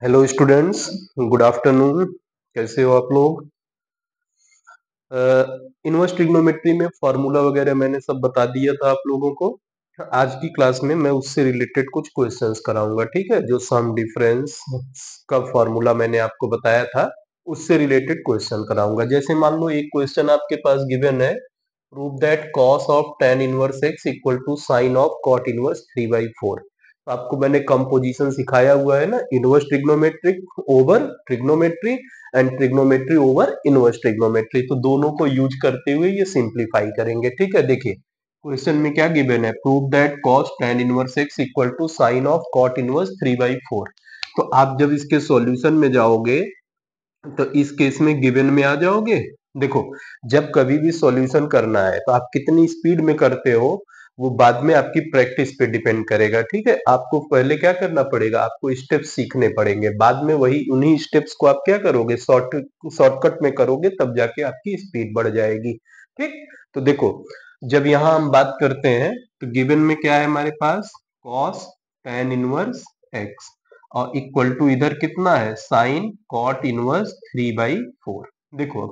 Hello students, good afternoon. कैसे हो आप लोग? इनवर्स ट्रिग्नोमेट्री में फॉर्मूला वगैरह मैंने सब बता दिया था आप लोगों को। आज की क्लास में मैं उससे रिलेटेड कुछ क्वेश्चंस कराऊंगा, ठीक है? जो सम डिफरेंस का फॉर्मूला मैंने आपको बताया था, उससे रिलेटेड क्वेश्चन कराऊंगा। जैसे मान लो एक क्वेश्चन आपके पास गिवन है, prove that cos of tan inverse x equal to sine of cot inverse 3/4। तो आपको मैंने कंपोजिशन सिखाया हुआ है ना, inverse trigonometric over trigonometry and trigonometry over inverse trigonometry. तो दोनों को यूज करते हुए ये सिंप्लीफाई करेंगे, ठीक है? देखिए क्वेश्चन में क्या गिवन है, prove that cos tan inverse x equal to sine of cot inverse 3/4। तो आप जब इसके सॉल्यूशन में जाओगे तो इस केस में गिवन में आ जाओगे। देखो, जब कभी भी सॉल्यूशन करना है तो आप कितनी स्पीड में करते हो वो बाद में आपकी प्रैक्टिस पे डिपेंड करेगा, ठीक है? आपको पहले क्या करना पड़ेगा, आपको स्टेप्स सीखने पड़ेंगे, बाद में वही उन्हीं स्टेप्स को आप क्या करोगे, शॉर्टकट में करोगे, तब जाके आपकी स्पीड बढ़ जाएगी, ठीक? तो देखो, जब यहाँ हम बात करते हैं तो गिवन में क्या है हमारे पास, कॉस tan इनवर्स एक्स और इक्वल टू इधर कितना है, साइन कॉट इनवर्स 3/4। देखो,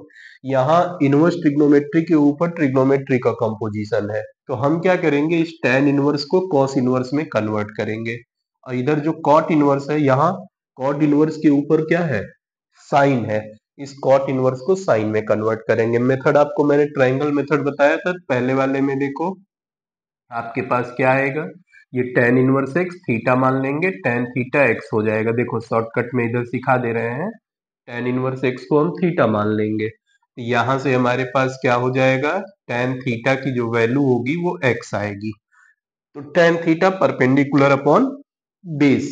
यहाँ इनवर्स ट्रिग्नोमेट्री के ऊपर ट्रिग्नोमेट्री का कंपोजिशन है, तो हम क्या करेंगे, इस tan इनवर्स को कॉस इनवर्स में कन्वर्ट करेंगे। और इधर जो कॉट इनवर्स है, यहाँ कॉट इनवर्स के ऊपर क्या है, साइन है, इस कॉट इनवर्स को साइन में कन्वर्ट करेंगे। मेथड आपको मैंने ट्रायंगल मेथड बताया था पहले वाले में। देखो आपके पास क्या आएगा, ये tan इनवर्स एक्स थीटा मान लेंगे, tan थीटा एक्स हो जाएगा। देखो शॉर्टकट में इधर सिखा दे रहे हैं, tan इनवर्स एक्स को हम थीटा मान लेंगे। यहां से हमारे पास क्या हो जाएगा, tan थीटा की जो वैल्यू होगी वो x आएगी। तो tan theta perpendicular upon base,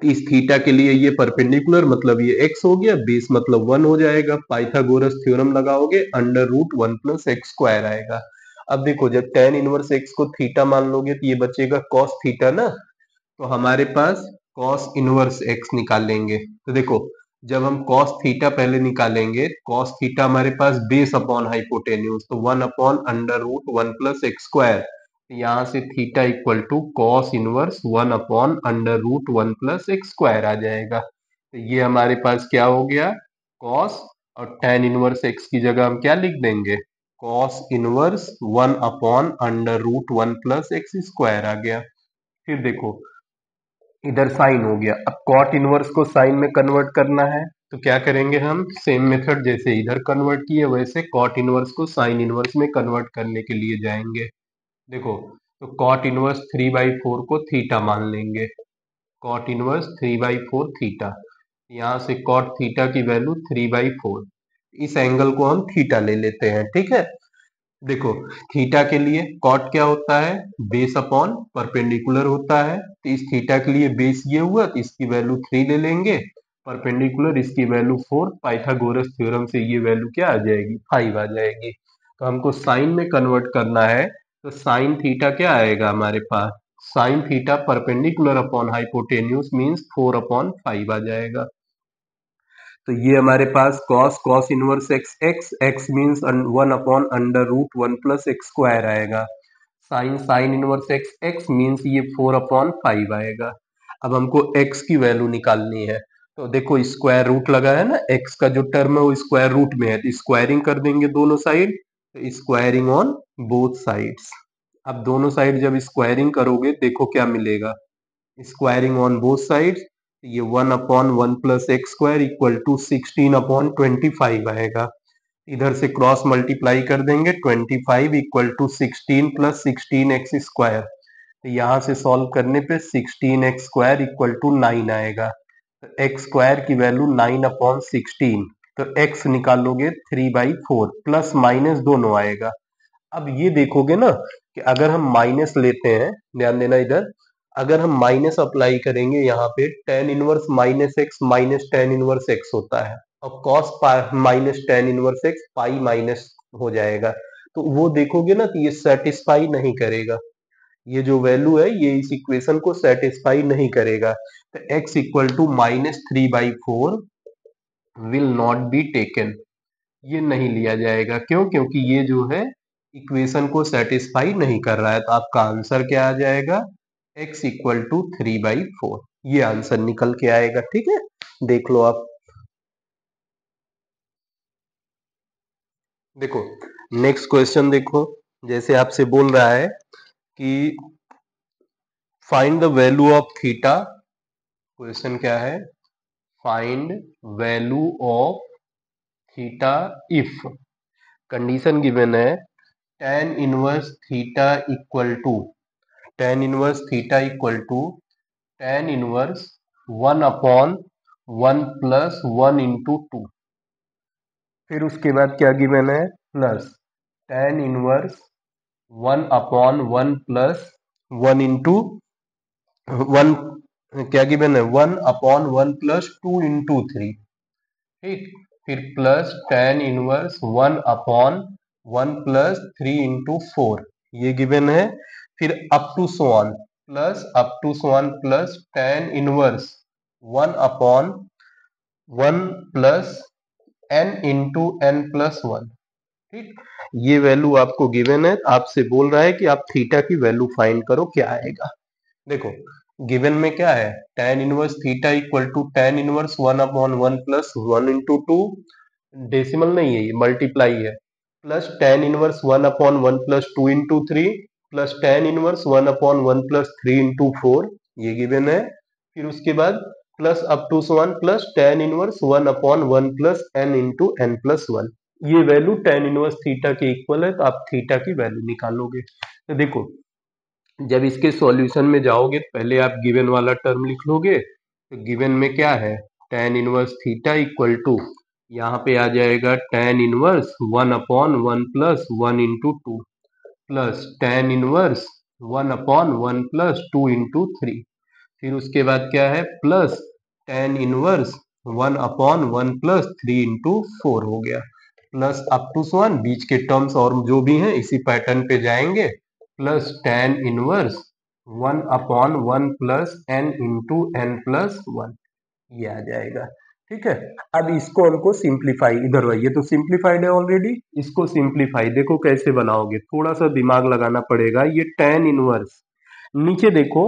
इस थीटा के लिए ये परपेंडिकुलर मतलब ये x हो गया, बेस मतलब 1 हो जाएगा। पाइथागोरस थ्योरम लगाओगे, under root 1 plus x square आएगा। अब देखो, जब tan इनवर्स x को थीटा मान लोगे तो ये बचेगा cos थीटा ना, तो हमारे पास cos इनवर्स x निकालेंगे। तो देखो, जब हम cos थीटा पहले निकालेंगे, cos थीटा हमारे पास बेस अपॉन हाइपोटेन्यूज, तो 1 upon under root 1 plus x square. यहाँ से theta equal to cos inverse 1 upon under root 1 plus x square आ जाएगा। तो ये हमारे पास क्या हो गया, cos, और tan इनवर्स x की जगह हम क्या लिख देंगे, cos inverse 1 upon under root 1 plus x square आ गया। फिर देखो, इधर साइन हो गया। अब कॉट इनवर्स को साइन में कन्वर्ट करना है, तो क्या करेंगे हम, सेम मेथड जैसे इधर कन्वर्ट किए वैसे कॉट इनवर्स को साइन इनवर्स में कन्वर्ट करने के लिए जाएंगे। देखो, तो कॉट इनवर्स 3/4 को थीटा मान लेंगे, कॉट इनवर्स 3/4 थीटा। यहाँ से कॉट थीटा की वैल्यू 3/4, इस एंगल को हम थीटा ले लेते हैं, ठीक है? देखो, थीटा के लिए कॉट क्या होता है, बेस अपॉन परपेंडिकुलर होता है। तो इस थीटा के लिए बेस ये हुआ, तो इसकी वैल्यू 3 ले लेंगे, परपेंडिकुलर इसकी वैल्यू 4, पाइथागोरस थ्योरम से ये वैल्यू क्या आ जाएगी, 5 आ जाएगी। तो हमको साइन में कन्वर्ट करना है, तो साइन थीटा क्या आएगा हमारे पास, sine theta perpendicular upon hypotenuse means 4/5 आ जाएगा। तो ये हमारे पास cos inverse x means 1 upon under root 1 plus x square आएगा। साइन इनवर्स x मीन्स ये 4/5 आएगा। अब हमको x की वैल्यू निकालनी है, तो देखो स्क्वायर रूट लगा है ना, x का जो टर्म है वो स्क्वायर रूट में है, तो स्क्वायरिंग कर देंगे दोनों साइड, तो स्क्वायरिंग ऑन बोथ साइड्स। अब दोनों साइड जब स्क्वायरिंग करोगे, देखो क्या मिलेगा, स्क्वायरिंग ऑन बोथ साइड, ये 1/1 plus x square equal to 16/25 आएगा। इधर से क्रॉस मल्टीप्लाई कर देंगे, 25 equal to 16 plus 16 X square. तो यहाँ से सॉल्व करने पे 16 एक्स स्क्वायर इक्वल टू 9 आएगा। तो एक्स स्क्वायर की वैल्यू 9/16, तो एक्स निकालोगे 3/4, प्लस माइनस दोनों आएगा। अब ये देखोगे ना कि अगर हम माइनस लेते हैं, ध्यान देना इधर, अगर हम माइनस अप्लाई करेंगे यहाँ पे, tan inverse minus x minus tan inverse x होता है, और cos minus tan inverse x pi minus हो जाएगा। तो वो देखोगे ना कि ये सेटिस्फाई नहीं करेगा, ये जो वैल्यू है ये इस इक्वेशन को सेटिस्फाई नहीं करेगा। तो x equal to -3/4 will not be taken, ये नहीं लिया जाएगा। क्यों? क्योंकि ये जो है इक्वेशन को सेटिस्फाई नहीं कर रहा है। तो आपका आंसर क्या आ जाएगा, x इक्वल टू 3/4, ये आंसर निकल के आएगा, ठीक है? देख लो आप। देखो नेक्स्ट क्वेश्चन देखो, जैसे आपसे बोल रहा है कि find the value of theta. Question क्या है? Find value of theta if condition given है tan inverse theta equal to tan inverse 1/1 plus 1/2। फिर उसके बाद क्या गिवन है? प्लस tan इनवर्स 1/1 प्लस 1/1 क्या गिवन है? 1/1 प्लस 2/3। ठीक, फिर प्लस tan इनवर्स 1/1 प्लस 3/4 ये गिवन है। फिर up to so on plus tan inverse 1/1 plus n/n+1। ठीक, ये वैल्यू आपको गिवन है, आपसे बोल रहा है कि आप थीटा की वैल्यू फाइंड करो, क्या आएगा। देखो गिवन में क्या है? tan inverse theta equal to tan inverse 1/1 plus 1/2, decimal नहीं है, ये मल्टीप्लाई है, plus tan inverse 1/1 plus 2/3 plus tan inverse 1/1 plus 3/4 ये गिवन है। फिर उसके बाद plus up to 1 plus tan inverse 1/1 plus n/n+1। ये वैल्यू tan इनवर्स थीटा के इक्वल है, तो आप थीटा की वैल्यू निकालोगे। तो देखो जब इसके सॉल्यूशन में जाओगे पहले आप गिवन वाला टर्म लिख लोगे। तो गिवन में क्या है? tan inverse theta equal to यहाँ पे आ जाएगा tan inverse 1/1 plus 1/2 plus tan inverse 1/1 plus 2/3। फिर उसके बाद क्या है? प्लस tan इनवर्स 1/1 प्लस 3/4 हो गया, प्लस अप टू 1 बीच के टर्म्स और जो भी हैं इसी पैटर्न पे जाएंगे, plus tan inverse 1/1 plus n/n+1 ये आ जाएगा। ठीक है, अब इसको हमको सिंप्लीफाई, इधर ये तो सिंप्लीफाइड है ऑलरेडी, इसको सिंप्लीफाई देखो कैसे बनाओगे, थोड़ा सा दिमाग लगाना पड़ेगा। ये tan इनवर्स नीचे देखो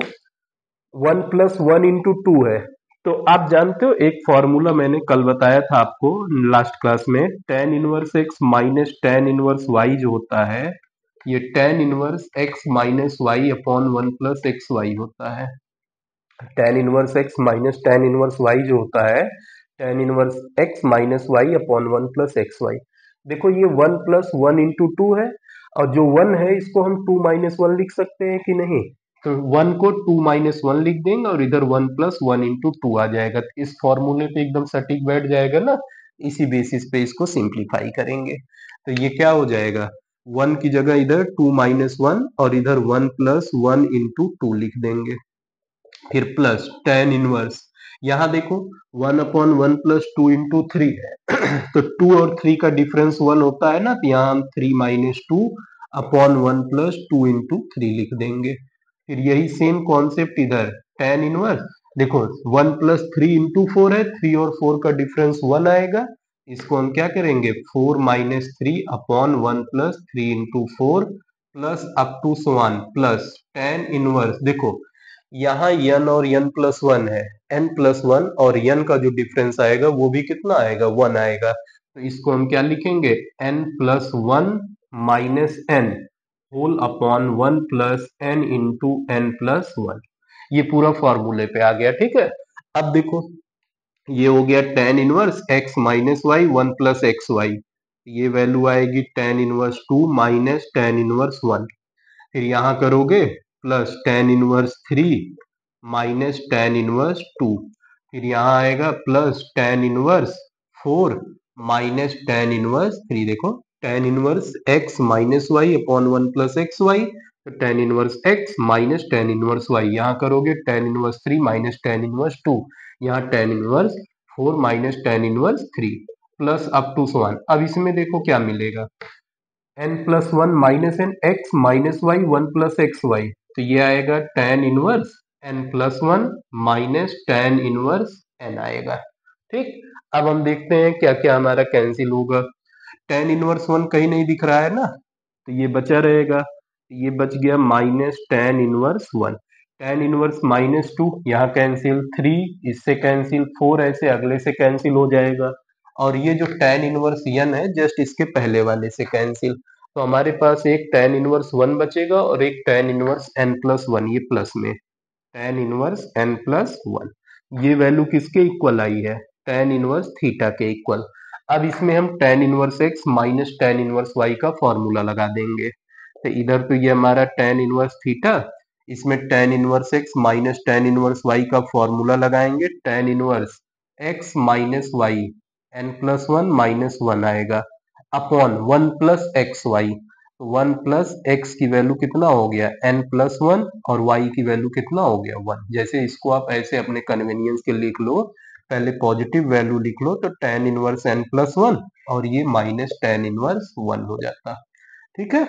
1 प्लस 1/2 है, तो आप जानते हो एक फॉर्मूला मैंने कल बताया था आपको लास्ट क्लास में, tan inverse x minus tan inverse y जो होता है, ये tan inverse x minus Y upon 1 plus X Y होता है। tan inverse x minus tan inverse y जो होता है, tan inverse x minus Y upon 1 plus X Y. देखो ये 1 प्लस 1/2 है, और जो 1 है इसको हम 2 माइनस 1 लिख सकते हैं कि नहीं? तो 1 को 2 माइनस 1 लिख देंगे और इधर 1 प्लस 1/2 आ जाएगा, तो इस फॉर्मूले पे एकदम सटीक बैठ जाएगा ना। इसी बेसिस पे इसको सिंप्लीफाई करेंगे, तो ये क्या हो जाएगा? 1 की जगह इधर 2 माइनस 1 और इधर 1 प्लस 1/2 लिख देंगे। फिर प्लस tan इनवर्स, यहाँ देखो 1/1 प्लस 2/3 है तो 2 और 3 का डिफरेंस 1 होता है ना, तो यहाँ हम 3 माइनस 2 अपॉन 1 प्लस 2/3 लिख देंगे। फिर यही सेम कॉन्सेप्ट इधर tan इनवर्स, देखो 1 प्लस 3/4 है, 3 और 4 का डिफरेंस 1 आएगा, इसको हम क्या करेंगे? 4 minus 3 upon 1 plus 3/4 plus up to 1 plus tan inverse, देखो यहाँ n और n+1 है, n+1 और n का जो डिफरेंस आएगा वो भी कितना आएगा? 1 आएगा, तो इसको हम क्या लिखेंगे? n+1 minus n whole upon 1 plus n/n+1। ये पूरा फॉर्मूले पे आ गया। ठीक है, अब देखो ये हो गया tan inverse x minus Y 1 plus X Y, ये वैल्यू आएगी tan inverse 2 minus tan inverse 1। फिर यहाँ करोगे plus tan inverse 3 minus tan inverse 2, फिर यहाँ आएगा plus tan inverse 4 minus tan inverse 3। देखो tan inverse x minus Y upon 1 plus X Y, तो tan inverse x minus tan inverse y, यहाँ करोगे tan inverse 3 minus tan inverse 2, यहाँ tan inverse 4 minus tan inverse 3 plus up to 1। अब इसमें देखो क्या मिलेगा, n+1 minus n x minus Y 1 plus X Y, तो ये आएगा tan inverse n+1 minus tan inverse n आएगा। ठीक, अब हम देखते हैं क्या क्या हमारा कैंसिल होगा। tan इनवर्स 1 कहीं नहीं दिख रहा है ना, तो ये बचा रहेगा, ये बच गया minus tan inverse 1। tan inverse -2 यहाँ कैंसिल, 3 इससे कैंसिल, 4 ऐसे अगले से कैंसिल हो जाएगा, और ये जो tan इनवर्स n है जस्ट इसके पहले वाले से कैंसिल। तो हमारे पास एक tan इनवर्स 1 बचेगा और एक tan इनवर्स n+1, ये प्लस में tan इनवर्स n+1, ये वैल्यू किसके इक्वल आई है, tan इनवर्स थीटा के इक्वल। अब इसमें हम tan inverse x minus tan inverse y का फॉर्मूला लगा देंगे। तो इधर तो ये हमारा tan इनवर्स थीटा, इसमें tan inverse x minus tan inverse y का फॉर्मूला लगाएंगे, tan inverse x minus Y n+1 -1 आएगा अपॉन 1 प्लस एक्स वाई। तो 1 प्लस एक्स की वैल्यू कितना हो गया n+1 और y की वैल्यू कितना हो गया 1। जैसे इसको आप ऐसे अपने कन्वीनियंस के लिख लो, पहले पॉजिटिव वैल्यू लिख लो तो tan इनवर्स n+1 और ये माइनस tan इनवर्स 1 हो जाता। ठीक है,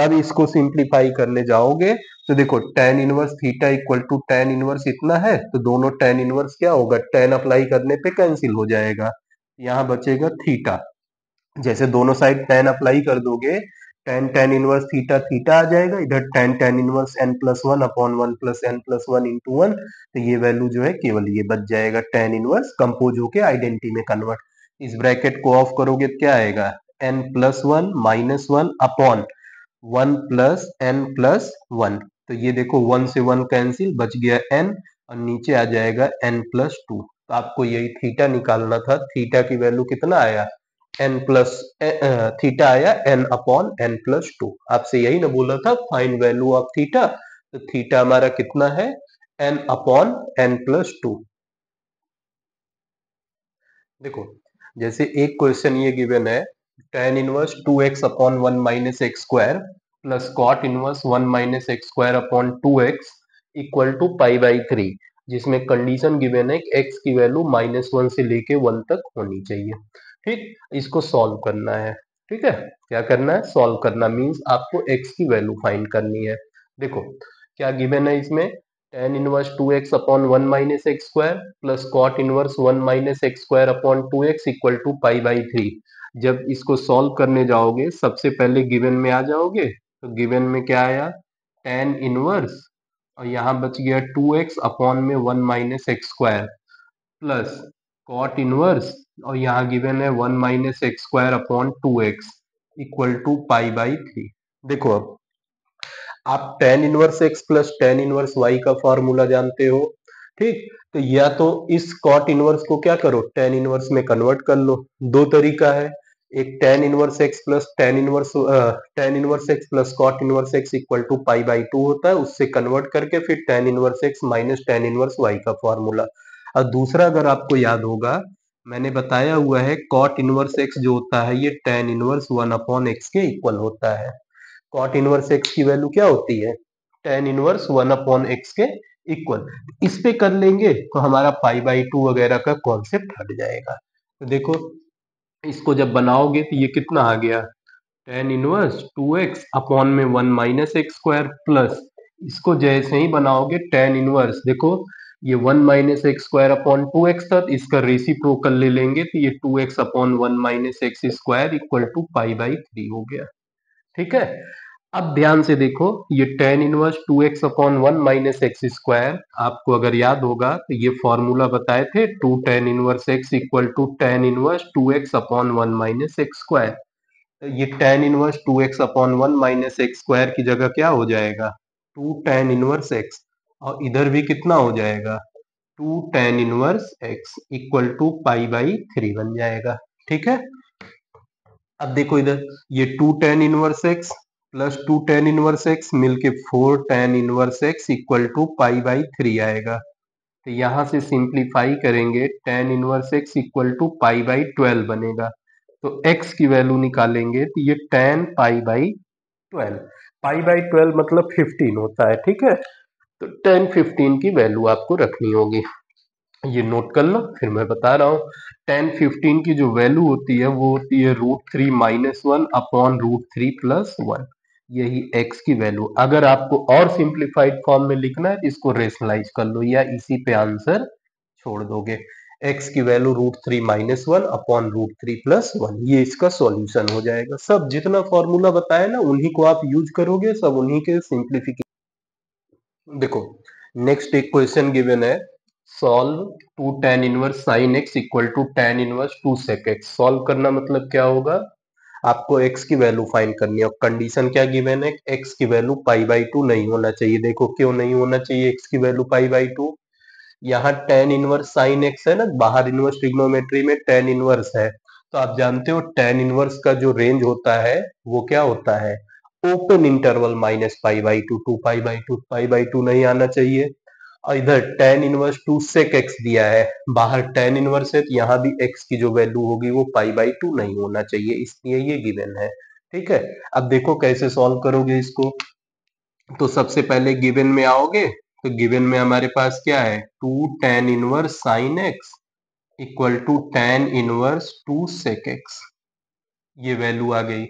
अब इसको सिंप्लीफाई करने जाओगे तो देखो tan inverse theta equal to tan inverse इतना है, तो दोनों tan इनवर्स क्या होगा, tan अप्लाई करने पे कैंसिल हो जाएगा, यहाँ बचेगा थीटा। जैसे दोनों साइड tan अप्लाई कर दोगे, tan इनवर्स थीटा थीटा आ जाएगा, इधर tan inverse n+1 upon 1 plus n+1 into 1, तो ये वैल्यू जो है केवल ये बच जाएगा, tan इनवर्स कंपोज होके आइडेंटिटी में कन्वर्ट। इस ब्रैकेट को ऑफ करोगे तो क्या आएगा, n+1 -1 अपॉन 1 प्लस n+1। तो ये देखो 1 से 1 कैंसिल, बच गया n और नीचे आ जाएगा n+2। तो आपको यही थीटा निकालना था, थीटा की वैल्यू कितना आया, n प्लस थीटा आया n अपॉन n+2। आपसे यही ना बोला था फाइंड वैल्यू ऑफ थीटा, तो थीटा हमारा कितना है n अपॉन n+2। देखो जैसे एक क्वेश्चन ये गिवन है, tan inverse 2x upon 1 minus x square plus cot inverse 1 minus x square upon 2x equal to π/3, जिसमें कंडीशन गिवन है कि x की वैल्यू -1 से लेके 1 तक होनी चाहिए। ठीक, इसको सॉल्व करना है। ठीक है, क्या करना है, सॉल्व करना मीन्स आपको x की वैल्यू फाइंड करनी है। देखो क्या गिवन है इसमें, tan inverse 2x upon 1 minus x square plus cot inverse 1 minus x square upon 2x equal to π/3। जब इसको सॉल्व करने जाओगे सबसे पहले गिवन में आ जाओगे, तो गिवन में क्या आया, tan इनवर्स और यहाँ बच गया 2x अपॉन में 1 minus x square plus cot inverse और यहाँ गिवन है 1 minus x square upon 2x equal to π/3। देखो अब आप tan inverse x plus tan inverse y का फॉर्मूला जानते हो। ठीक, तो या तो इस cot इनवर्स को क्या करो, tan इनवर्स में कन्वर्ट कर लो। दो तरीका है, एक tan inverse x plus cot inverse x equal to π/2 होता है, उससे कन्वर्ट करके फिर tan inverse x minus tan inverse y का फॉर्मूला। और दूसरा अगर आपको याद होगा, मैंने बताया हुआ है cot इनवर्स x जो होता है ये tan इनवर्स 1 अपॉन x के इक्वल होता है। कॉट इनवर्स एक्स की वैल्यू क्या होती है, tan इनवर्स 1 अपॉन एक्स के इक्वल। इस पे कर लेंगे तो हमारा π/2 वगैरह का कॉन्सेप्ट हट जाएगा। तो देखो इसको जब बनाओगे तो ये कितना आ गया, tan इनवर्स 2x अपॉन में 1 माइनस एक्स स्क्वायर प्लस, इसको जैसे ही बनाओगे tan इनवर्स, देखो ये 1 minus x square upon 2x था, तो इसका रेसिप्रोकल ले लेंगे तो ये 2x upon 1 minus x square equal to π/3 हो गया। ठीक है, अब ध्यान से देखो, ये tan inverse 2x upon 1 minus x square, आपको अगर याद होगा तो ये फॉर्मूला बताए थे 2 tan inverse x equal to tan inverse 2x upon 1 minus x square. तो ये tan inverse 2x upon 1 minus x square की जगह क्या हो जाएगा, 2 tan इनवर्स x, और इधर भी कितना हो जाएगा 2 tan inverse x equal to π/3 बन जाएगा। ठीक है, अब देखो इधर ये 2 tan inverse x plus 2 tan inverse x मिलके 4 tan inverse x equal to π/3 आएगा। तो यहाँ से सिंप्लीफाई करेंगे tan inverse x equal to π/12 बनेगा। तो x की वैल्यू निकालेंगे तो ये tan π/12, π/12 मतलब 15 होता है। ठीक है, तो tan 15 की वैल्यू आपको रखनी होगी, ये नोट कर लो फिर मैं बता रहा हूँ। tan 15 की जो वैल्यू होती है वो होती है √3 - 1 अपॉन √3 + 1, यही x की वैल्यू। अगर आपको और सिंप्लीफाइड फॉर्म में लिखना है तो इसको रेशनलाइज कर लो या इसी पे आंसर छोड़ दोगे। x की वैल्यू √3 - 1 अपॉन √3 + 1, ये इसका सॉल्यूशन हो जाएगा। सब जितना फॉर्मूला बताया ना उन्हीं को आप यूज करोगे, सब उन्हीं के सिंप्लीफिकेशन। देखो नेक्स्ट एक क्वेश्चन गिवन है, solve to tan inverse sin x equal to tan inverse 2 sec x। Solve करना मतलब क्या होगा, आपको x की वैल्यू फाइंड करनी है और कंडीशन क्या गिवन है, x की वैल्यू पाई बाई 2 नहीं होना चाहिए। देखो क्यों नहीं होना चाहिए x की वैल्यू पाई बाई 2, यहाँ tan इनवर्स sin x है ना, बाहर इनवर्स ट्रिग्नोमेट्री में tan इनवर्स है, तो आप जानते हो tan इनवर्स का जो रेंज होता है वो क्या होता है, open interval minus pi by two to pi by two नहीं आना चाहिए। और इधर tan इनवर्स 2 sec x दिया है, बाहर tan इनवर्स है तो यहाँ भी x की जो वैल्यू होगी वो पाई बाई टू नहीं होना चाहिए, इसलिए ये गिवन है। ठीक है, अब देखो कैसे सॉल्व करोगे इसको। तो सबसे पहले गिवन में आओगे, तो गिवन में हमारे पास क्या है, 2 tan inverse sin x equal to tan inverse 2 sec x, ये वैल्यू आ गई।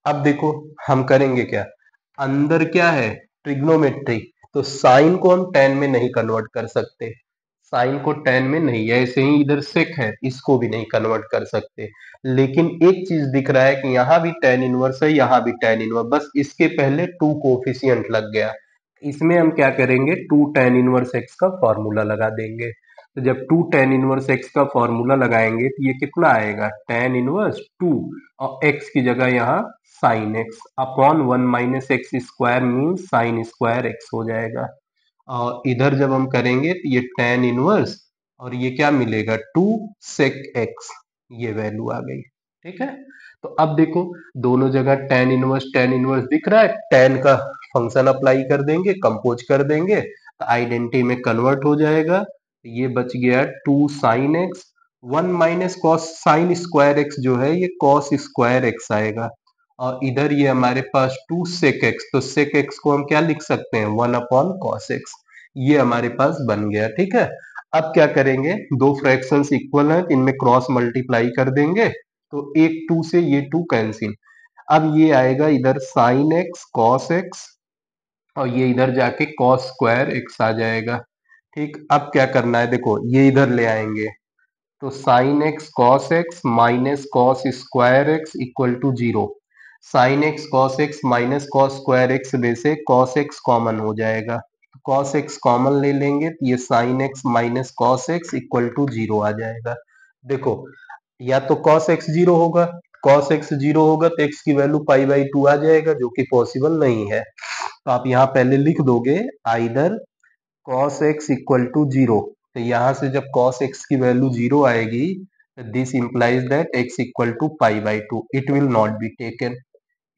अब देखो हम करेंगे क्या, अंदर क्या है, ट्रिग्नोमेट्री, तो साइन को हम tan में नहीं कन्वर्ट कर सकते, साइन को tan में नहीं, ऐसे ही इधर सेक है इसको भी नहीं कन्वर्ट कर सकते। लेकिन एक चीज दिख रहा है कि यहाँ भी tan इनवर्स है, यहाँ भी tan इनवर्स, बस इसके पहले 2 कोफिशिएंट लग गया। इसमें हम क्या करेंगे, 2 tan इनवर्स x का फॉर्मूला लगा देंगे। तो जब 2 tan इनवर्स x का फॉर्मूला लगाएंगे तो ये कितना आएगा, tan इनवर्स 2 और x की जगह यहाँ sine x upon 1 minus x square means sine square x हो जाएगा। और इधर जब हम करेंगे तो ये tan इनवर्स और ये क्या मिलेगा, 2 sec x, ये वैल्यू आ गई। ठीक है, तो अब देखो दोनों जगह tan इनवर्स दिख रहा है, tan का फंक्शन अप्लाई कर देंगे, कंपोज कर देंगे तो आइडेंटिटी में कन्वर्ट हो जाएगा। ये बच गया 2 sin x, 1 minus cos sine square x जो है ये कॉस स्क्वायर x आएगा, और इधर ये हमारे पास 2 sec x, तो sec x को हम क्या लिख सकते हैं, 1 अपॉन कॉस x, ये हमारे पास बन गया। ठीक है, अब क्या करेंगे, दो फ्रैक्शंस इक्वल हैं, इनमें क्रॉस मल्टीप्लाई कर देंगे तो एक 2 से ये 2 कैंसिल, अब ये आएगा इधर साइन एक्स कॉस एक्स और ये इधर जाके कॉस स्क्वायर एक्स आ जाएगा। ठीक, अब क्या करना है, देखो ये इधर ले आएंगे तो sine x cos x minus cos square x equal to zero, sine x cos x minus cos square x में से कॉस एक्स कॉमन हो जाएगा, कॉस एक्स कॉमन ले लेंगे तो ये sine x minus cos x equal to zero आ जाएगा। देखो या तो cos x जीरो होगा, cos x जीरो होगा तो x की वैल्यू पाई बाई टू आ जाएगा, जो कि पॉसिबल नहीं है। तो आप यहाँ पहले लिख दोगे either cos x equal to zero, तो यहाँ से जब cos x की वैल्यू जीरो आएगी this implies that x equal to pi by two, it will not be taken.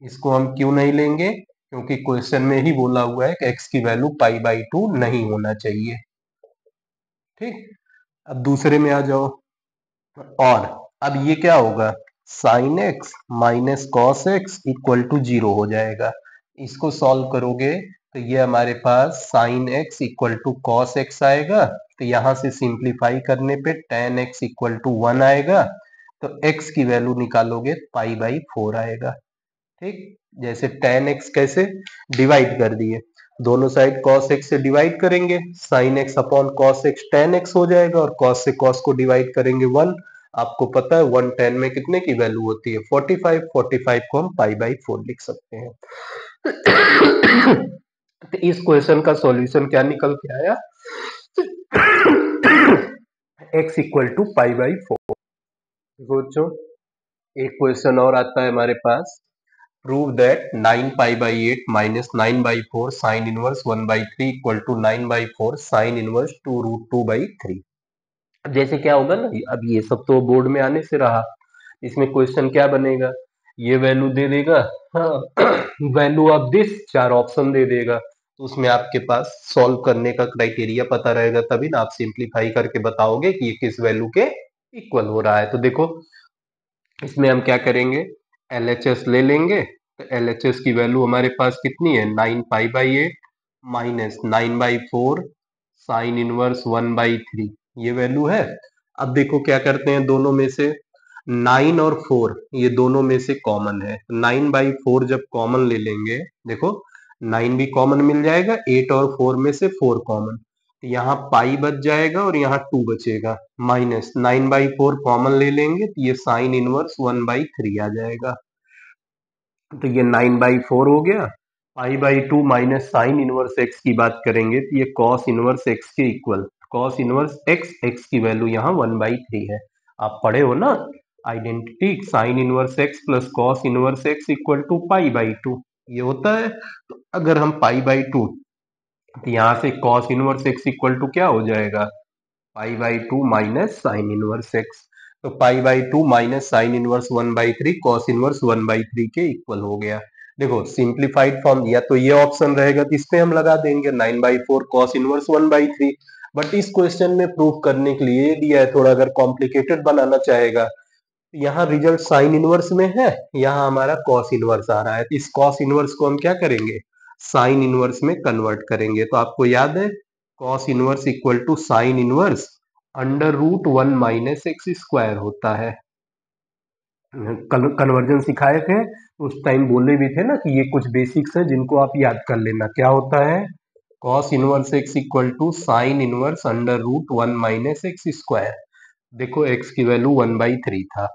इसको हम क्यों नहीं लेंगे, क्योंकि क्वेश्चन में ही बोला हुआ है कि x की वैल्यू पाई बाई टू नहीं होना चाहिए। ठीक, अब दूसरे में आ जाओ, और अब ये क्या होगा, sine x minus cos x equal to zero हो जाएगा। इसको सॉल्व करोगे तो ये हमारे पास sine x equal to cos x आएगा, तो यहां से सिंप्लीफाई करने पे tan x equal to one आएगा, तो एक्स की वैल्यू निकालोगे पाई बाई फोर आएगा। ठीक, जैसे टेन एक्स कैसे डिवाइड कर दिए, दोनों साइड cos x से डिवाइड करेंगे, sin x upon cos x tan x हो जाएगा, और cos से cos को डिवाइड करेंगे 1, आपको पता है 1 tan में कितने की वैल्यू होती है 45, 45 को हम पाई बाई 4 लिख सकते हैं। तो इस क्वेश्चन का सॉल्यूशन क्या निकल के आया, x equal to pi by 4। सोचो एक क्वेश्चन और आता है हमारे पास, prove that 9 pi by 8 minus 9 by 4 sine inverse 1 by 3 equal to 9 by 4 sine inverse 2 root 2 by 3। अब जैसे क्या होगा ना, अब ये सब तो बोर्ड में आने से रहा, इसमें क्वेश्चन क्या बनेगा, ये वैल्यू दे देगा, हाँ वैल्यू ऑफ दिस, चार ऑप्शन दे देगा, तो उसमें आपके पास सॉल्व करने का क्राइटेरिया पता रहेगा, तभी ना आप सिंप्लीफाई करके बताओगे कि ये किस वैल्यू के इक्वल हो रहा है। तो देखो इसमें हम क्या करेंगे, LHS ले लेंगे, तो LHS की वैल्यू हमारे पास कितनी है, 9 pi by 8 minus 9 by 4 sine inverse 1 by 3, ये वैल्यू है। अब देखो क्या करते हैं, दोनों में से 9 और 4 ये दोनों में से कॉमन है, 9 बाई 4 जब कॉमन ले लेंगे, देखो 9 भी कॉमन मिल जाएगा, 8 और 4 में से 4 कॉमन, यहाँ पाई बच जाएगा और यहाँ 2 बचेगा, माइनस 9 बाई 4 कॉमन ले लेंगे तो ये साइन इनवर्स 1 बाई 3 आ जाएगा, तो ये 9 बाई 4 हो गया, pi by two minus sine inverse x की बात करेंगे तो ये कॉस इनवर्स एक्स के equal, cos inverse x, x की वैल्यू यहाँ 1/3 है। आप पढ़े हो ना identity, sine inverse x plus cos inverse x equal to pi by two, ये होता है। तो अगर हम पाई बाई टू, तो यहाँ से cos inverse x equal to क्या हो जाएगा, pi by two minus sine inverse x. तो pi by two minus sine inverse 1/3 cos inverse 1/3 के इक्वल हो गया। देखो सिंप्लीफाइड फॉर्म, या तो ये ऑप्शन रहेगा तो इस पे हम लगा देंगे 9/4 कॉस इनवर्स 1/3। बट इस क्वेश्चन में प्रूफ करने के लिए ये दिया है, थोड़ा अगर कॉम्प्लिकेटेड बनाना चाहेगा, यहाँ रिजल्ट साइन इनवर्स में है, यहाँ हमारा कॉस इनवर्स आ रहा है, तो इस कॉस इनवर्स को हम क्या करेंगे, साइन इनवर्स में कन्वर्ट करेंगे। तो आपको याद है cos inverse equal to sine inverse under root 1 minus x square होता है। कन्वर्जन सिखाए थे उस टाइम, बोले भी थे ना कि ये कुछ बेसिक्स है जिनको आप याद कर लेना। क्या होता है, cos inverse x equal to sine inverse under root 1 minus x square. देखो एक्स की वैल्यू 1/3 था,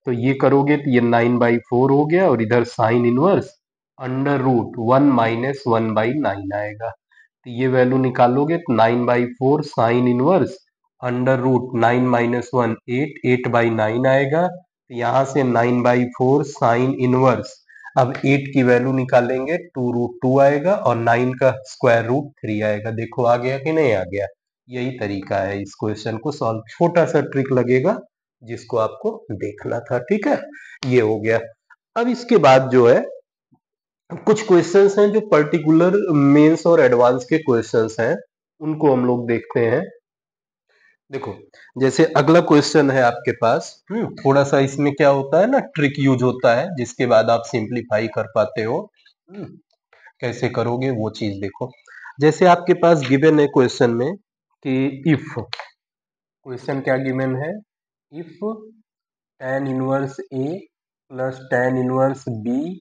तो ये करोगे तो ये 9/4 हो गया, और इधर sine inverse under root 1 minus 1/9 आएगा। तो ये वैल्यू निकालोगे तो 9/4 sine inverse under root 9 minus 1 8, 8/9 आएगा। तो यहाँ से 9/4 साइन इनवर्स, अब 8 की वैल्यू निकालेंगे 2√2 आएगा, और 9 का स्क्वायर रूट 3 आएगा। देखो आ गया कि नहीं आ गया, यही तरीका है इस क्वेश्चन को सॉल्व, छोटा सा ट्रिक लगेगा जिसको आपको देखना था। ठीक है, ये हो गया। अब इसके बाद जो है कुछ क्वेश्चंस हैं जो पर्टिकुलर मेंस और एडवांस के क्वेश्चंस हैं, उनको हम लोग देखते हैं। देखो जैसे अगला क्वेश्चन है आपके पास, थोड़ा सा इसमें क्या होता है ना, ट्रिक यूज होता है जिसके बाद आप सिंप्लीफाई कर पाते हो। कैसे करोगे वो चीज देखो। जैसे आपके पास गिवन है क्वेश्चन में कि इफ, क्वेश्चन क्या गिवन है, if tan inverse A plus tan inverse B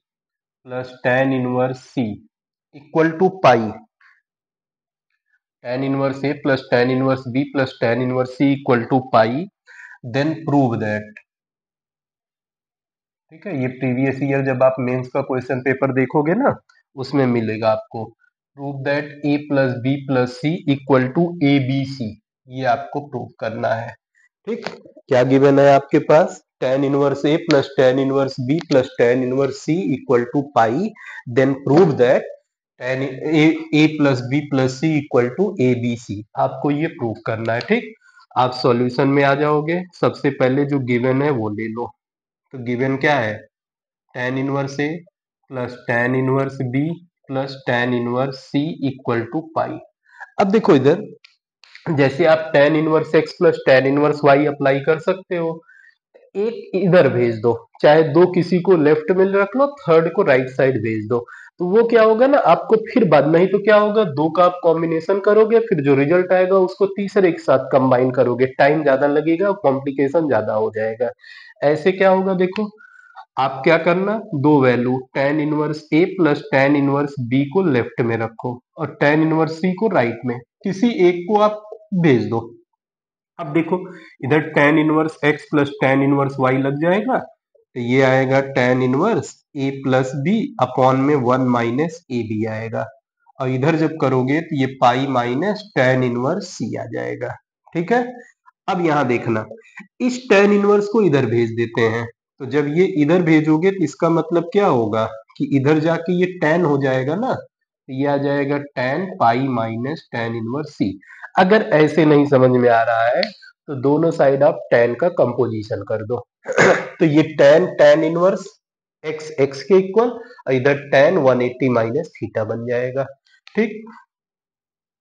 plus tan inverse C equal to pi, tan inverse A plus tan inverse B plus tan inverse C equal to pi, then prove that. ठीक है, ये previous year जब आप mains का question paper देखोगे ना, उसमें मिलेगा आपको। Prove that a plus B plus C equal to A B c, ये आपको प्रूव करना है। ठीक, क्या गिवन है आपके पास, tan inverse A plus tan inverse B plus tan inverse C equal to pi, then prove that tan a plus B plus C equal to A B c, आपको ये प्रूव करना है। ठीक, आप सॉल्यूशन में आ जाओगे, सबसे पहले जो गिवन है वो ले लो। तो गिवन क्या है, tan inverse A plus tan inverse B plus tan inverse C equal to pi. अब देखो इधर, जैसे आप tan inverse x plus tan inverse y apply कर सकते हो, एक इधर भेज दो, चाहे दो किसी को लेफ्ट में रख लो, थर्ड को राइट साइड भेज दो, तो वो क्या होगा ना, आपको फिर बाद नहीं तो क्या होगा, दो का आप कॉम्बिनेशन करोगे, फिर जो रिजल्ट आएगा उसको तीसरे के साथ कंबाइन करोगे, टाइम ज्यादा लगेगा, कॉम्प्लिकेशन ज्यादा हो जाएगा। ऐसे क्या होगा देखो, आप क्या करना, दो वैल्यू tan इनवर्स ए प्लस tan इनवर्स बी को लेफ्ट में रखो, और tan इनवर्स सी को राइट में, किसी एक को आप भेज दो। अब देखो इधर tan inverse x plus tan inverse y लग जाएगा, तो ये आएगा tan inverse a plus b upon में 1 माइनस ए बी आएगा, और इधर जब करोगे तो ये pi minus tan inverse c आ जाएगा। ठीक है, अब यहां देखना, इस tan इनवर्स को इधर भेज देते हैं, तो जब ये इधर भेजोगे तो इसका मतलब क्या होगा कि इधर जाके ये tan हो जाएगा ना, तो ये आ जाएगा tan pi minus tan inverse c। अगर ऐसे नहीं समझ में आ रहा है तो दोनों साइड आप tan का कंपोजिशन कर दो तो ये tan इनवर्स x x के इक्वल, और इधर tan 180 माइनस थीटा बन जाएगा। ठीक,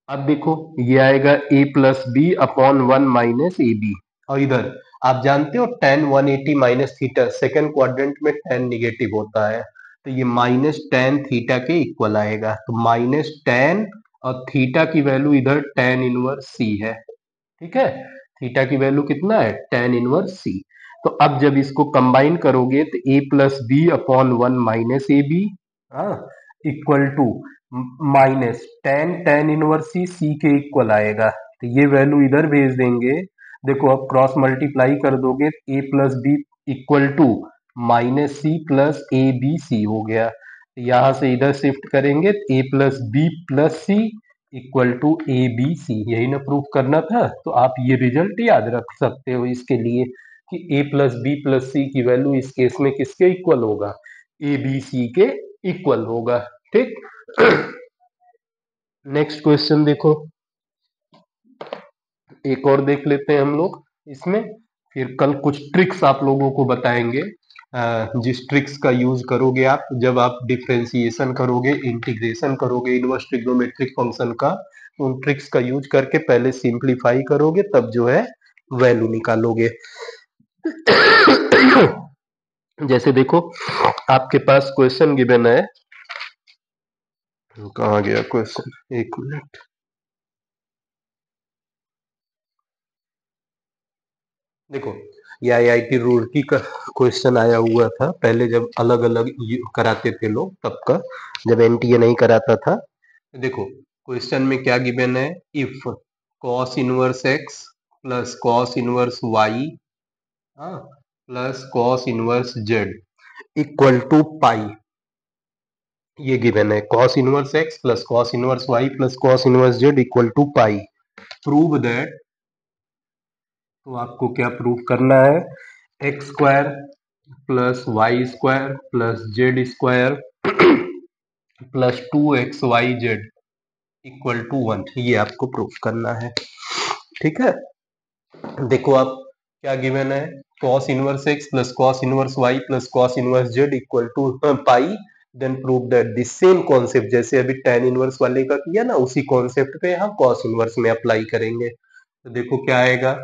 अब देखो ये आएगा a plus b upon 1 minus a b, और इधर आप जानते हो tan 180 माइनस थीटा सेकेंड क्वाड्रेंट में tan निगेटिव होता है, तो ये माइनस tan थीटा के इक्वल आएगा, तो माइनस tan, और थीटा की वैल्यू इधर tan इनवर्स c है। ठीक है, थीटा की वैल्यू कितना है, tan इनवर्स c। तो अब जब इसको कंबाइन करोगे तो a plus b upon 1 minus a b equal to minus tan inverse c के इक्वल आएगा, तो ये वैल्यू इधर भेज देंगे। देखो अब क्रॉस मल्टीप्लाई कर दोगे, a plus B equal to minus C plus A B C हो गया। यहां से इधर शिफ्ट करेंगे, A plus B plus C equal to A B C, यही ना प्रूफ करना था। तो आप ये रिजल्ट याद रख सकते हो इसके लिए कि ए प्लस बी प्लस सी की वैल्यू इस केस में किसके इक्वल होगा, ए बी सी के इक्वल होगा। ठीक। नेक्स्ट क्वेश्चन देखो, एक और देख लेते हैं हम लोग इसमें, फिर कल कुछ ट्रिक्स आप लोगों को बताएंगे, जिस ट्रिक्स का यूज करोगे आप जब आप डिफरेंशिएशन करोगे, इंटीग्रेशन करोगे इनवर्स ट्रिग्नोमेट्रिक फंक्शन का, तो उन ट्रिक्स का यूज करके पहले सिंप्लीफाई करोगे, तब जो है वैल्यू निकालोगे। जैसे देखो आपके पास क्वेश्चन गिवन है, कहाँ गया क्वेश्चन, एक मिनट, देखो ये आईआईटी रुड़की का क्वेश्चन आया हुआ था, पहले जब अलग अलग कराते थे लोग तब का, जब एनटीए नहीं कराता था। देखो क्वेश्चन में क्या गिवन है, if cos inverse x plus cos inverse y plus cos inverse z equal to pi, ये गिवन है cos inverse x plus cos inverse y plus cos inverse z equal to pi, prove that, तो आपको क्या prove करना है, x square plus y square plus z square plus 2xyz equal to 1, ये आपको proof करना है। ठीक है, देखो आप क्या गिवन है, cos inverse x plus cos inverse y plus cos inverse z equal to pi, then prove that this same concept जैसे अभी tan इनवर्स वाले का किया ना, उसी कॉन्सेप्ट पे हम cos इनवर्स में अप्लाई करेंगे। तो देखो क्या आएगा,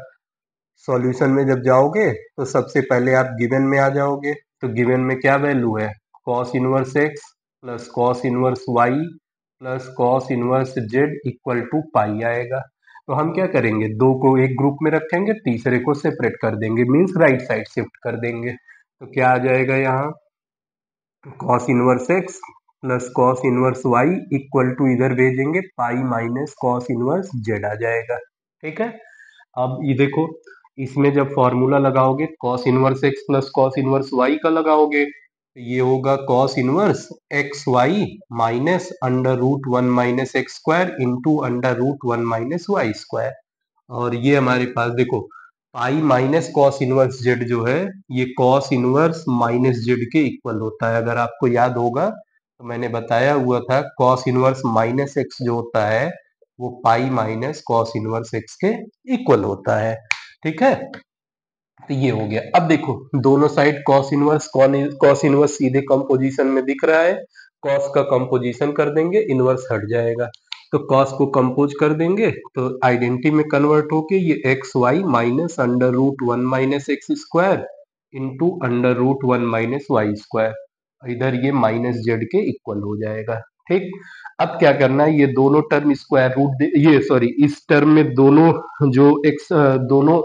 सॉल्यूशन में जब जाओगे तो सबसे पहले आप गिवन में आ जाओगे, तो गिवन में क्या वैल्यू है, cos inverse x plus cos inverse y plus cos inverse z equal to pi आएगा। तो हम क्या करेंगे, दो को एक ग्रुप में रखेंगे, तीसरे को सेपरेट कर देंगे, मीन्स राइट साइड शिफ्ट कर देंगे। तो क्या आ जाएगा यहाँ, cos inverse x plus cos inverse y equal to इधर भेजेंगे pi minus cos inverse z आ जाएगा। ठीक है, अब ये देखो इसमें जब फॉर्मूला लगाओगे cos inverse x plus cos inverse y का लगाओगे, तो ये होगा cos inverse x y minus under root 1 minus x square into under root 1 minus y square, और ये हमारे पास देखो pi minus cos inverse z जो है, ये कॉस इनवर्स माइनस जेड के इक्वल होता है। अगर आपको याद होगा तो मैंने बताया हुआ था कॉस इनवर्स माइनस एक्स जो होता है वो पाई माइनस कॉस इनवर्स एक्स के इक्वल होता है। ठीक है, तो ये हो गया। अब देखो दोनों साइड कॉस इनवर्स सीधे कंपोजिशन में दिख रहा है, कॉस का कंपोजिशन कर देंगे, इनवर्स हट जाएगा, तो कॉस को कंपोज कर देंगे तो आइडेंटिटी में कन्वर्ट होके ये x y minus under root 1 minus x square into under root 1 minus y square, इधर ये माइनस जेड के इक्वल हो जाएगा। ठीक, अब क्या करना है, ये दोनों टर्म स्क्वायर रूट ये सॉरी इस टर्म में दोनों जो एक्स दोनों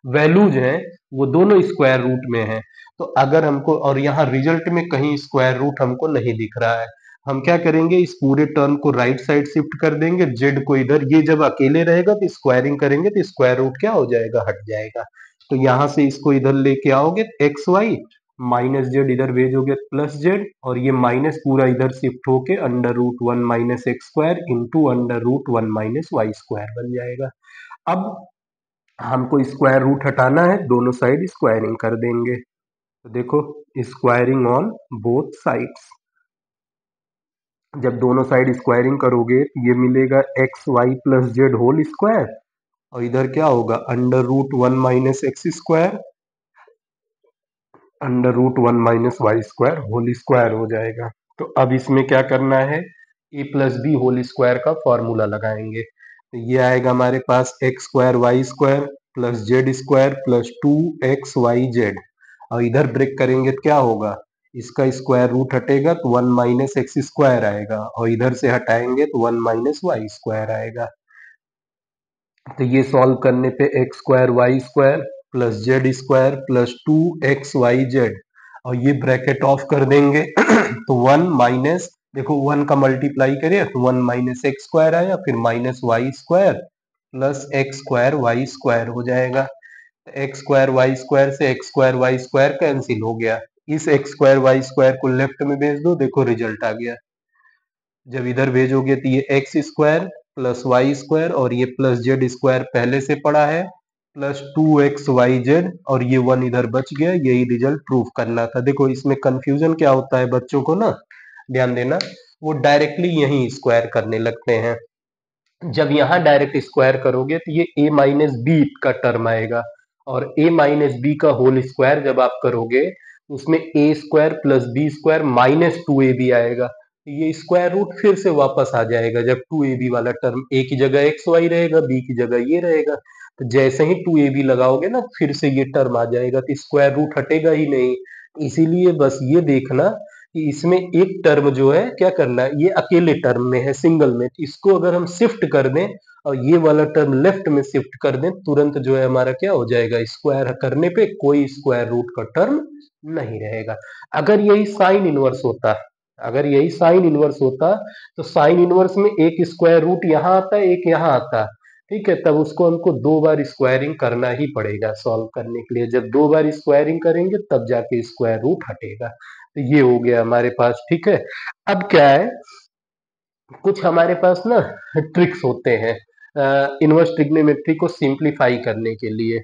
वैल्यूज हैं वो दोनों स्क्वायर रूट में हैं, तो अगर हमको और यहाँ रिजल्ट में कहीं स्क्वायर रूट हमको नहीं दिख रहा है, हम क्या करेंगे, इस पूरे टर्म को राइट साइड शिफ्ट कर देंगे, जेड को इधर, ये जब अकेले रहेगा तो स्क्वायरिंग करेंगे तो स्क्वायर रूट क्या हो जाएगा, हट जाएगा। तो यहाँ से इसको इधर लेके आओगे एक्स वाई माइनस जेड इधर भेजोगे प्लस जेड, और ये माइनस पूरा इधर शिफ्ट होके under root 1 minus x square into under root 1 minus y square बन जाएगा। अब हमको स्क्वायर रूट हटाना है, दोनों साइड स्क्वायरिंग कर देंगे, तो देखो स्क्वायरिंग ऑन बोथ साइड्स, जब दोनों साइड स्क्वायरिंग करोगे तो ये मिलेगा x y plus z whole square, और इधर क्या होगा under root 1 minus x square under root 1 minus y square whole square हो जाएगा। तो अब इसमें क्या करना है, A plus B whole square का फॉर्मूला लगाएंगे, तो ये आएगा हमारे पास x square y square plus z square plus 2xyz, और इधर ब्रेक करेंगे तो क्या होगा, इसका स्क्वायर रूट हटेगा तो 1 माइनस एक्स स्क्वायर आएगा, और इधर से हटाएंगे तो 1 माइनस वाई स्क्वायर आएगा। तो ये सॉल्व करने पे x square y square plus z square plus 2xyz, और ये ब्रैकेट ऑफ कर देंगे तो 1 माइनस, देखो 1 का मल्टीप्लाई करिए तो 1 माइनस एक्स स्क्वायर आया, फिर minus y square plus x square y square हो जाएगा। एक्स स्क्वायर वाई स्क्वायर से x square y square cancel हो गया, इस एक्स स्क्वायर वाई स्क्वायर को लेफ्ट में भेज दो, देखो रिजल्ट आ गया। जब इधर भेजोगे तो ये x square plus y square और ये प्लस जेड स्क्वायर पहले से पड़ा है, प्लस 2xyz और ये 1 इधर बच गया। यही रिजल्ट प्रूफ करना था। देखो इसमें कंफ्यूजन क्या होता है बच्चों को ना, ध्यान देना, वो डायरेक्टली यही स्क्वायर करने लगते हैं। जब यहाँ डायरेक्ट स्क्वायर करोगे तो ये a माइनस बी का टर्म आएगा, और a माइनस बी का होल स्क्वायर जब आप करोगे उसमें a square plus b square minus 2ab आएगा। ये स्क्वायर रूट फिर से वापस आ जाएगा जब 2ab वाला टर्म, a की जगह एक्स वाई रहेगा, b की जगह ये रहेगा। तो जैसे ही 2ab लगाओगे ना फिर से ये टर्म आ जाएगा, तो स्क्वायर रूट हटेगा ही नहीं। इसीलिए बस ये देखना कि इसमें एक टर्म जो है क्या करना है, ये अकेले टर्म में है, सिंगल में, इसको अगर हम शिफ्ट कर दें और ये वाला टर्म लेफ्ट में शिफ्ट कर दें, तुरंत जो है हमारा क्या हो जाएगा, स्क्वायर करने पे कोई स्क्वायर रूट का टर्म नहीं रहेगा। अगर यही साइन इनवर्स होता, अगर यही साइन इनवर्स होता तो साइन इनवर्स में एक स्क्वायर रूट यहाँ आता, एक यहाँ आता, ठीक है, तब उसको हमको 2 बार स्क्वायरिंग करना ही पड़ेगा सॉल्व करने के लिए। जब 2 बार स्क्वायरिंग करेंगे तब जाके स्क्वायर रूट हटेगा। तो ये हो गया हमारे पास, ठीक है। अब क्या है, कुछ हमारे पास ना ट्रिक्स होते हैं इनवर्स ट्रिग्नोमेट्री को सिंप्लीफाई करने के लिए।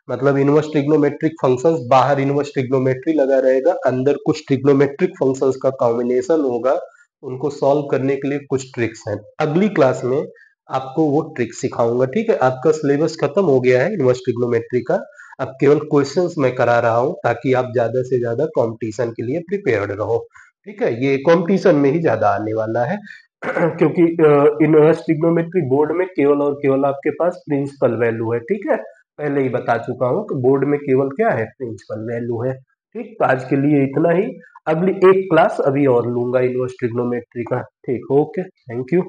मतलब इनवर्स ट्रिग्नोमेट्रिक फंक्शंस, बाहर इनवर्स ट्रिग्नोमेट्री लगा रहेगा, अंदर कुछ ट्रिग्नोमेट्रिक फंक्शंस का कॉम्बिनेशन होगा, उनको सॉल्व करने के लिए कुछ ट्रिक्स हैं। अगली क्लास में आपको वो ट्रिक सिखाऊंगा, ठीक है। आपका सिलेबस खत्म हो गया है इनवर्स ट्रिग्नोमेट्री का, अब केवल क्वेश्चंस मैं करा रहा हूं ताकि आप ज्यादा से ज्यादा कंपटीशन के लिए प्रिपेयर्ड रहो, ठीक है। ये कंपटीशन में ही ज्यादा आने वाला है क्योंकि इनवर्स ट्रिग्नोमेट्री बोर्ड में केवल और केवल आपके पास प्रिंसिपल वैल्यू है, ठीक है। पहले ही बता चुका हूं कि बोर्ड में केवल क्या है, प्रिंसिपल वैल्यू है, ठीक। तो आज के लिए इतना ही, अगली एक क्लास अभी और लूंगा इनवर्स ट्रिग्नोमेट्री का, ठीक। Okay, thank you.